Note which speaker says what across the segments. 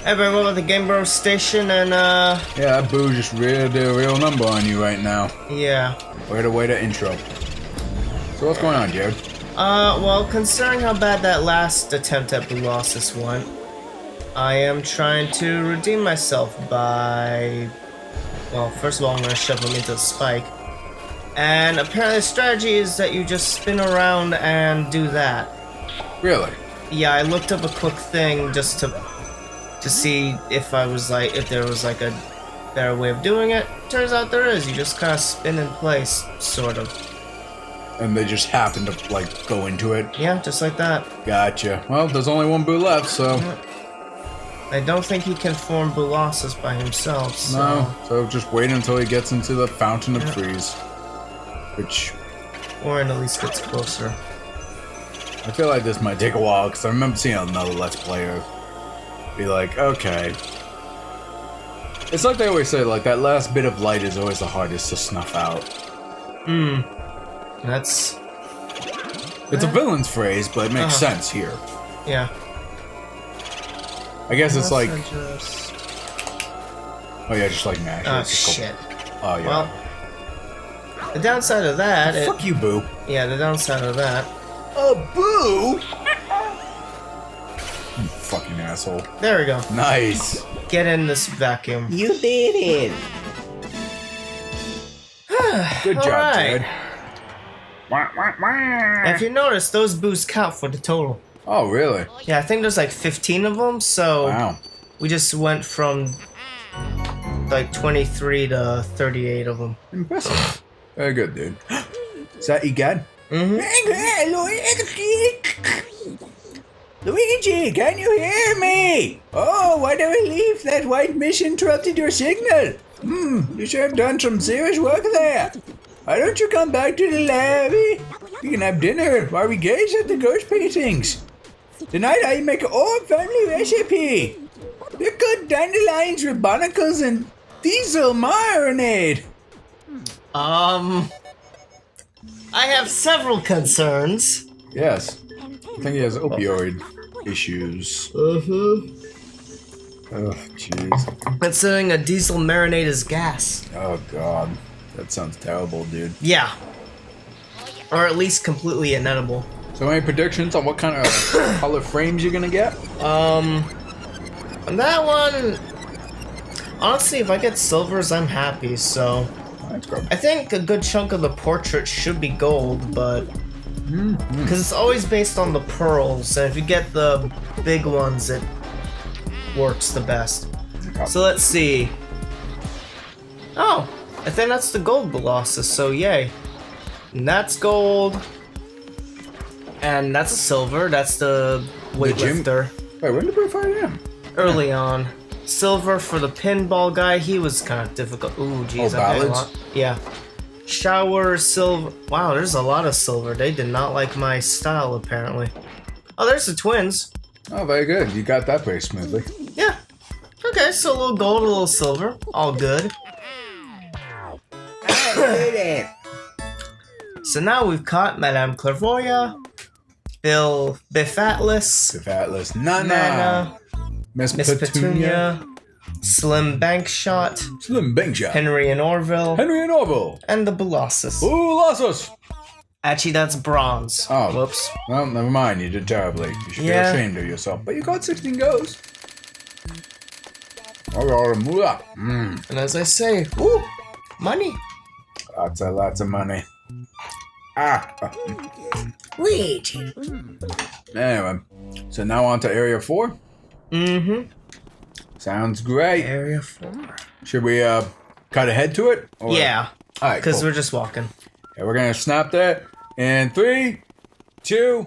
Speaker 1: Everyone, we're at the Game Bro station, and
Speaker 2: Yeah, that boo just did a real number on you right now.
Speaker 1: yeah.
Speaker 2: Way to intro. So what's going on, Jared?
Speaker 1: Well, considering how bad that last attempt at Colossus went, I am trying to redeem myself by... Well, first of all, I'm gonna shove him into the spike. And apparently the strategy is that you just spin around and do that.
Speaker 2: Really?
Speaker 1: Yeah, I looked up a quick thing just to see if there was like a better way of doing it. Turns out there is. You just kind of spin in place, sort of.
Speaker 2: And they just happen to, like, go into it?
Speaker 1: Yeah, just like that.
Speaker 2: Gotcha. Well, there's only one boo left, so...
Speaker 1: I don't think he can form Colossus by himself, so...
Speaker 2: No, so just wait until he gets into the Fountain of Trees. Which...
Speaker 1: Or at least gets closer.
Speaker 2: I feel like this might take a while, because I remember seeing another Let's Player be like, okay. It's like they always say, like, that last bit of light is always the hardest to snuff out.
Speaker 1: That's...
Speaker 2: It's a villain's phrase, but it makes sense here.
Speaker 1: Yeah.
Speaker 2: I guess it's like...
Speaker 1: Just...
Speaker 2: Oh yeah, just like mash.
Speaker 1: Oh,
Speaker 2: It's just
Speaker 1: shit.
Speaker 2: Oh yeah.
Speaker 1: Well, the downside of that...
Speaker 2: Fuck you, boo.
Speaker 1: Yeah, the downside of that...
Speaker 2: A boo? You fucking asshole.
Speaker 1: There we go.
Speaker 2: Nice.
Speaker 1: Get in this vacuum.
Speaker 2: You did it. Good job,
Speaker 1: Alright.
Speaker 2: Jared.
Speaker 1: If you notice, those boos count for the total.
Speaker 2: Oh, really?
Speaker 1: Yeah, I think there's like 15 of them, so
Speaker 2: Wow.
Speaker 1: we just went from like 23 to 38 of them.
Speaker 2: Impressive. Very good, dude. Is that Egad? Luigi, can you hear me? Oh, why do we leave? That white mist interrupted your signal. You sure have done some serious work there. Why don't you come back to the lobby? We can have dinner while we gaze at the ghost paintings. Tonight I make an old family recipe. Pickled dandelions with barnacles and diesel marinade.
Speaker 1: I have several concerns.
Speaker 2: Yes. I think he has opioid issues. Oh, jeez.
Speaker 1: Considering a diesel marinade is gas.
Speaker 2: Oh, God. That sounds terrible, dude.
Speaker 1: Yeah. Or at least completely inedible.
Speaker 2: So any predictions on what kind of color frames you're gonna get?
Speaker 1: On that one, honestly, if I get silvers, I'm happy, so...
Speaker 2: That's good.
Speaker 1: I think a good chunk of the portrait should be gold, but... Because it's always based on the pearls, and if you get the big ones, it works the best. So let's see. Oh, I think that's the gold Colossus, so yay. And that's gold. And that's a silver, that's the weightlifter.
Speaker 2: Wait, when did we find him?
Speaker 1: Early on. Silver for the pinball guy, he was kind of difficult. Ooh, jeez,
Speaker 2: Oh,
Speaker 1: I got a
Speaker 2: ballads?
Speaker 1: lot. Yeah. Shower, silver. Wow, there's a lot of silver. They did not like my style, apparently. Oh, there's the twins.
Speaker 2: Oh, very good. You got that very smoothly.
Speaker 1: Yeah. Okay, so a little gold, a little silver. All good. So now we've caught Madame Clairvoyant, Biff Atlas,
Speaker 2: If Atlas, Nana,
Speaker 1: Nana,
Speaker 2: Miss
Speaker 1: Miss
Speaker 2: Petunia,
Speaker 1: Petunia, Slim Bankshot,
Speaker 2: Slim Bangshot,
Speaker 1: Henry and Orville,
Speaker 2: Henry and Orville.
Speaker 1: and the Colossus.
Speaker 2: Ooh, Lossus.
Speaker 1: Actually, that's bronze.
Speaker 2: Oh.
Speaker 1: Whoops.
Speaker 2: Well, never mind. You did terribly. You should
Speaker 1: Yeah.
Speaker 2: be ashamed of yourself. But you got 16 goes. Oh, moolah.
Speaker 1: And as I say, ooh, money.
Speaker 2: Lots of money.
Speaker 1: Luigi.
Speaker 2: Anyway, so now on to Area 4. Sounds great.
Speaker 1: Area 4.
Speaker 2: Should we cut ahead to it? Or...
Speaker 1: Yeah,
Speaker 2: All right,
Speaker 1: because
Speaker 2: cool.
Speaker 1: we're just walking.
Speaker 2: Yeah, we're gonna snap that in 3, 2.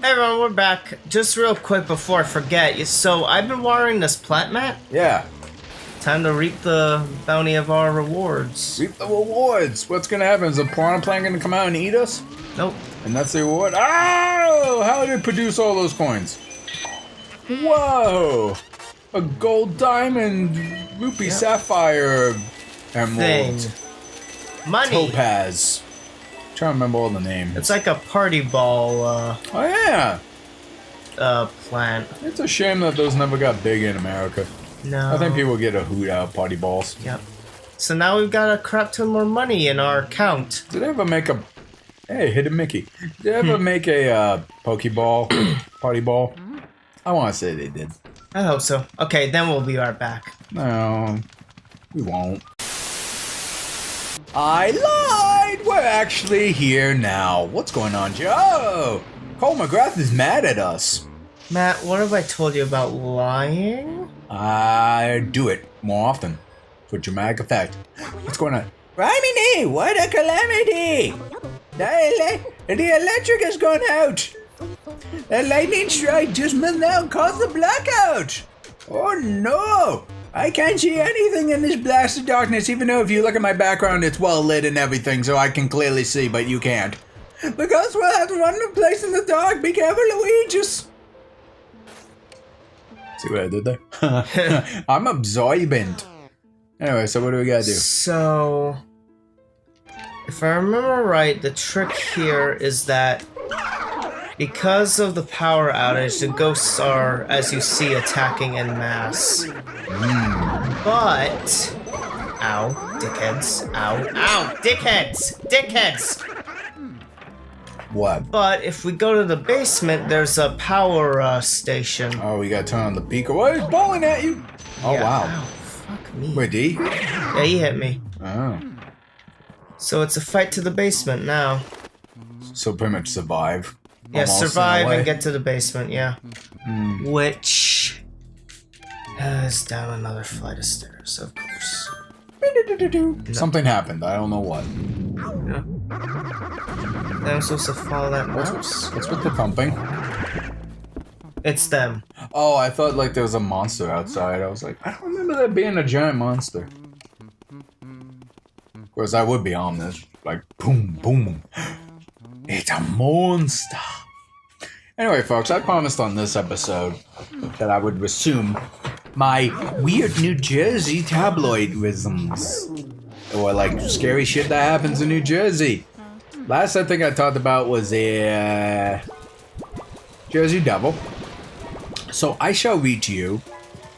Speaker 1: Hey everyone, we're back. Just real quick before I forget, so I've been watering this plant mat.
Speaker 2: Yeah.
Speaker 1: Time to reap the bounty of our rewards.
Speaker 2: Reap the rewards. What's gonna happen? Is a piranha plant gonna come out and eat us?
Speaker 1: Nope.
Speaker 2: And that's the reward. Oh! How did it produce all those coins? Whoa! A gold diamond, rupee sapphire, emerald,
Speaker 1: Thing. Money.
Speaker 2: topaz. I'm trying to remember all the names.
Speaker 1: It's like a party ball.
Speaker 2: Oh yeah.
Speaker 1: plant.
Speaker 2: It's a shame that those never got big in America.
Speaker 1: No.
Speaker 2: I think people get a hoot out of party balls.
Speaker 1: Yep. So now we've got a crap ton more money in our account.
Speaker 2: Did they ever make a... Hey, hidden Mickey. Did they ever make a Pokeball party ball? I want to say they did.
Speaker 1: I hope so. Okay, then we'll be right back.
Speaker 2: No, we won't. I lied! We're actually here now. What's going on, Joe? Cole McGrath is mad at us.
Speaker 1: Matt, what have I told you about lying?
Speaker 2: I do it more often. For dramatic effect. What's going on? Rhymini, what a calamity! The electric has gone out. The lightning strike just now caused the blackout. Oh no! I can't see anything in this blasted darkness, even though if you look at my background, it's well lit and everything, so I can clearly see, but you can't. Because we'll have to run the place in the dark. Be careful, Luigi. See what I did there? I'm absorbent. Anyway, so what do we gotta do?
Speaker 1: So, if I remember right, the trick here is that because of the power outage, the ghosts are, as you see, attacking en masse. But... Ow, dickheads. Ow, dickheads! Dickheads!
Speaker 2: What?
Speaker 1: But if we go to the basement, there's a power station.
Speaker 2: Oh, we gotta turn on the beacon. What? He's bowling at you! Oh,
Speaker 1: Yeah,
Speaker 2: wow.
Speaker 1: Ow, fuck me.
Speaker 2: Wait, D?
Speaker 1: Yeah, he hit me.
Speaker 2: Oh.
Speaker 1: So it's a fight to the basement now.
Speaker 2: So pretty much survive.
Speaker 1: Yeah,
Speaker 2: Almost, in a
Speaker 1: survive
Speaker 2: way.
Speaker 1: and get to the basement, yeah. Which is down another flight of stairs, of course.
Speaker 2: Something happened. I don't know what.
Speaker 1: Yeah. Then I'm supposed to follow that mouse?
Speaker 2: What's with the thumping?
Speaker 1: It's them.
Speaker 2: Oh, I thought like there was a monster outside. I was like, I don't remember there being a giant monster. Of course, I would be on this. Like, boom, boom. It's a monster. Anyway, folks, I promised on this episode that I would resume my weird New Jersey tabloidisms. Or like scary shit that happens in New Jersey. Last I think I talked about was a Jersey Devil. So I shall read to you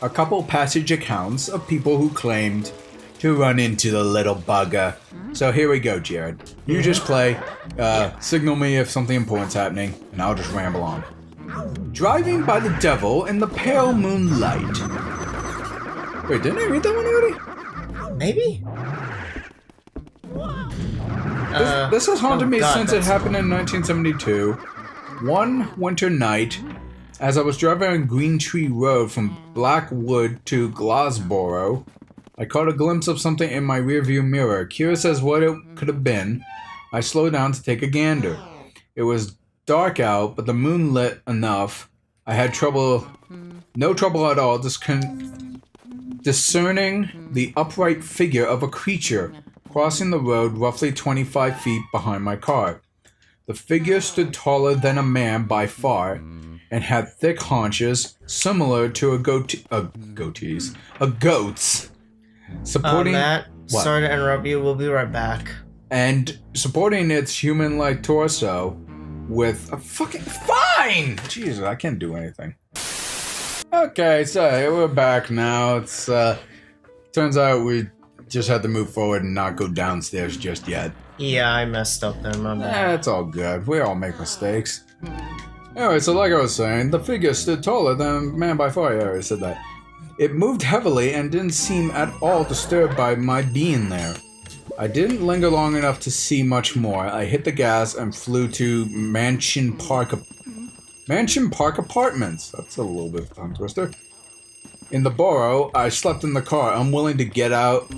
Speaker 2: a couple passage accounts of people who claimed to run into the little bugger. So here we go, Jared. You just play, signal me if something important's happening, and I'll just ramble on. Driving by the devil in the pale moonlight. Wait, didn't I read that one already?
Speaker 1: Maybe?
Speaker 2: This has haunted me
Speaker 1: God,
Speaker 2: since it happened in 1972. One winter night, as I was driving on Green Tree Road from Blackwood to Glassboro, I caught a glimpse of something in my rearview mirror. Curious as what it could have been, I slowed down to take a gander. It was dark out, but the moon lit enough. I had no trouble at all, discerning the upright figure of a creature crossing the road roughly 25 feet behind my car. The figure stood taller than a man by far, and had thick haunches similar to a goat's. Supporting
Speaker 1: Matt,
Speaker 2: what?
Speaker 1: sorry to interrupt you, we'll be right back.
Speaker 2: And supporting its human-like torso with a fucking fine. Jesus, I can't do anything. Okay, so we're back now. It's turns out we just had to move forward and not go downstairs just yet.
Speaker 1: Yeah, I messed up there, my bad.
Speaker 2: It's all good. We all make mistakes. Anyway, so like I was saying, the figure stood taller than a man by far. I already said that. It moved heavily and didn't seem at all disturbed by my being there. I didn't linger long enough to see much more. I hit the gas and flew to Mansion Park Apartments. That's a little bit of a tongue twister. In the borough, I slept in the car, unwilling to get out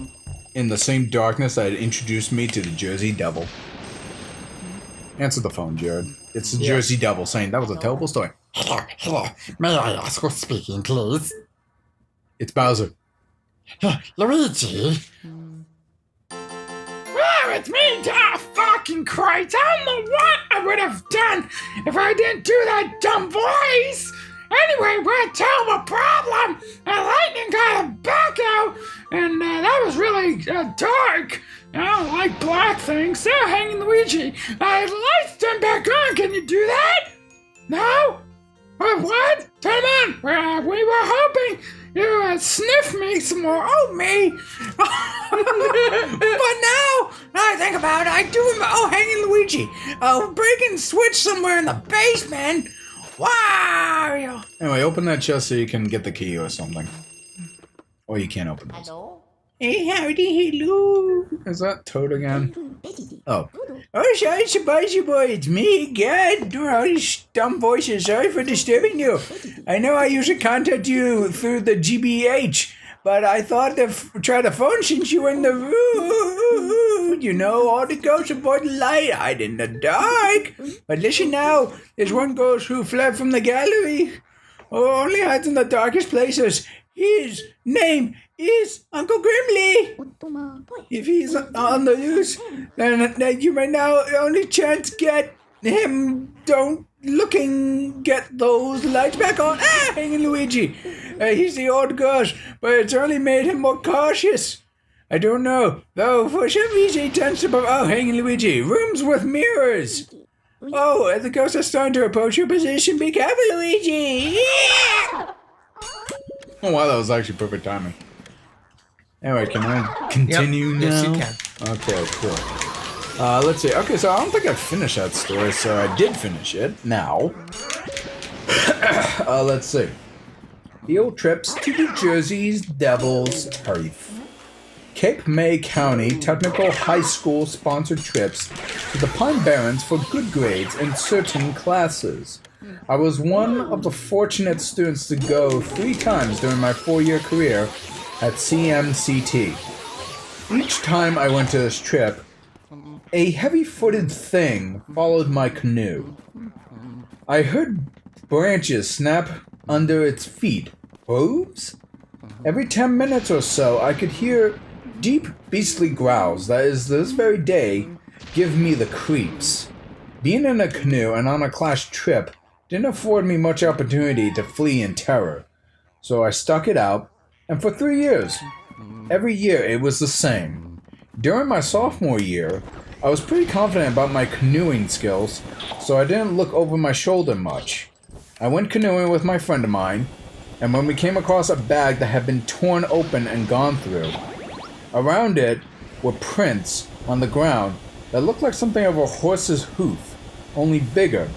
Speaker 2: in the same darkness that had introduced me to the Jersey Devil. Answer the phone, Jared. It's the Jersey Devil saying that was a terrible story.
Speaker 3: Hello. May I ask who's speaking, please?
Speaker 2: It's Bowser.
Speaker 3: Luigi?
Speaker 4: Wow, it's me, fucking Christ. I don't know what I would have done if I didn't do that dumb voice. Anyway, we had a terrible problem. Lightning got a back out, and that was really dark. I don't like black things. They're hanging Luigi. The lights turned back on. Can you do that? No? What? Come on! We were hoping you would sniff me some more. Oh, me! But now I think about it, I do remember. Oh, Hanging Luigi. Breaking switch somewhere in the basement. Wow!
Speaker 2: Anyway, open that chest so you can get the key or something. Or you can't open this.
Speaker 4: Hey, howdy, hello.
Speaker 2: Is that Toad again? Oh. Oh, sorry to surprise you, boy. It's me, God. All these dumb voices. Sorry for disturbing you. I know I usually contact you through the GBH, but I thought to try the phone since you were in the room. You know, all the ghosts aboard the light hide in the dark. But listen now, there's one ghost who fled from the gallery. Oh, only hides in the darkest places. His name is Uncle Grimly. If he's on the loose, then you may now only chance get him. Don't get those lights back on. Hanging Luigi. He's the old ghost, but it's only made him more cautious. I don't know, though for some reason he tends to... Hanging Luigi. Rooms with mirrors. Oh, the ghosts are starting to approach your position. Be careful, Luigi. Yeah! Oh wow, that was actually perfect timing. Anyway, can I continue now?
Speaker 1: Yes, you can.
Speaker 2: Okay, cool. Let's see. Okay, so I don't think I finished that story, so I did finish it. Now, let's see. Field trips to New Jersey's Devil's Turf. Cape May County Technical High School sponsored trips to the Pine Barrens for good grades in certain classes. I was one of the fortunate students to go 3 times during my 4-year career at CMCT. Each time I went to this trip, a heavy-footed thing followed my canoe. I heard branches snap under its feet. Hooves? Every 10 minutes or so, I could hear deep, beastly growls that is, this very day, give me the creeps. Being in a canoe and on a class trip didn't afford me much opportunity to flee in terror, so I stuck it out, and for 3 years, every year it was the same. During my sophomore year, I was pretty confident about my canoeing skills, so I didn't look over my shoulder much. I went canoeing with my friend of mine, and when we came across a bag that had been torn open and gone through, around it were prints on the ground that looked like something of a horse's hoof, only bigger.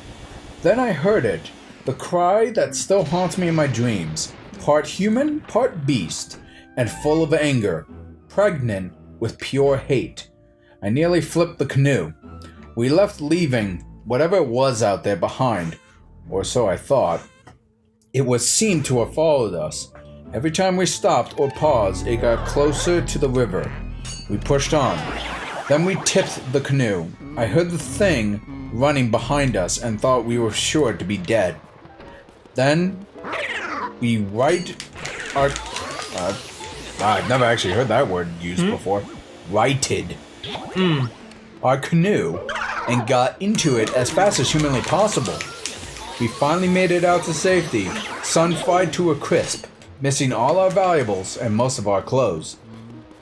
Speaker 2: Then I heard it, the cry that still haunts me in my dreams, part human, part beast, and full of anger, pregnant with pure hate. I nearly flipped the canoe. We left leaving whatever it was out there behind, or so I thought. It seemed to have followed us. Every time we stopped or paused, it got closer to the river. We pushed on. Then we tipped the canoe. I heard the thing running behind us and thought we were sure to be dead. Then we I've never actually heard that word used before. Righted our canoe and got into it as fast as humanly possible. We finally made it out to safety, sun-fried to a crisp, missing all our valuables and most of our clothes,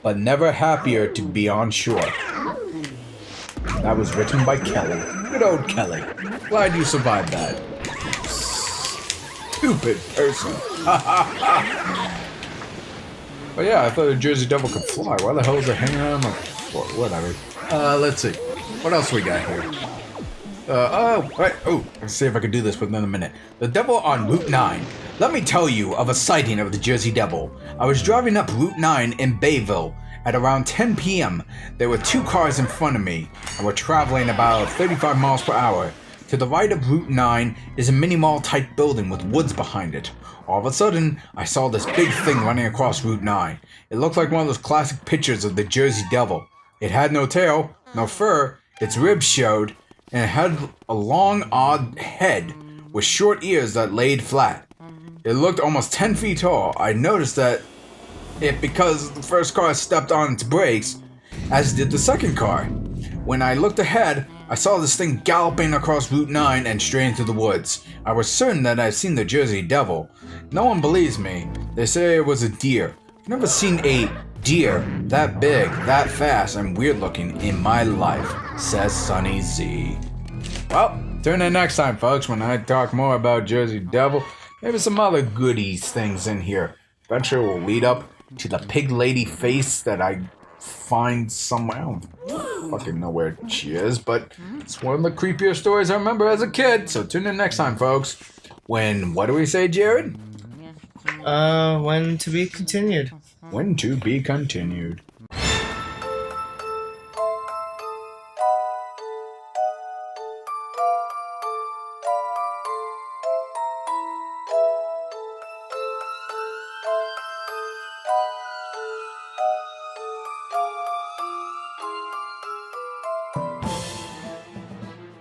Speaker 2: but never happier to be on shore. That was written by Kelly. Good old Kelly. Glad you survived that. Stupid person. But yeah, I thought a Jersey Devil could fly. Why the hell is it hanging around on the floor? Whatever. Let's see. What else we got here? Let's see if I can do this within a minute. The Devil on Route 9. Let me tell you of a sighting of the Jersey Devil. I was driving up Route 9 in Bayville. At around 10 p.m., there were 2 cars in front of me, and were traveling about 35 miles per hour. To the right of Route 9 is a mini-mall-type building with woods behind it. All of a sudden, I saw this big thing running across Route 9. It looked like one of those classic pictures of the Jersey Devil. It had no tail, no fur, its ribs showed, and it had a long, odd head with short ears that laid flat. It looked almost 10 feet tall. I noticed that because the first car stepped on its brakes, as did the second car. When I looked ahead, I saw this thing galloping across Route 9 and straight into the woods. I was certain that I'd seen the Jersey Devil. No one believes me. They say it was a deer. I've never seen a deer that big, that fast, and weird looking in my life, says Sunny Z. Well, Tune in next time, folks, when I talk more about Jersey Devil. Maybe some other goodies things in here. Eventually will lead up to the pig lady face that I find somewhere. I don't fucking know where she is, but it's one of the creepier stories I remember as a kid. So tune in next time, folks. When, what do we say, Jared?
Speaker 1: When to be continued.
Speaker 2: When to be continued.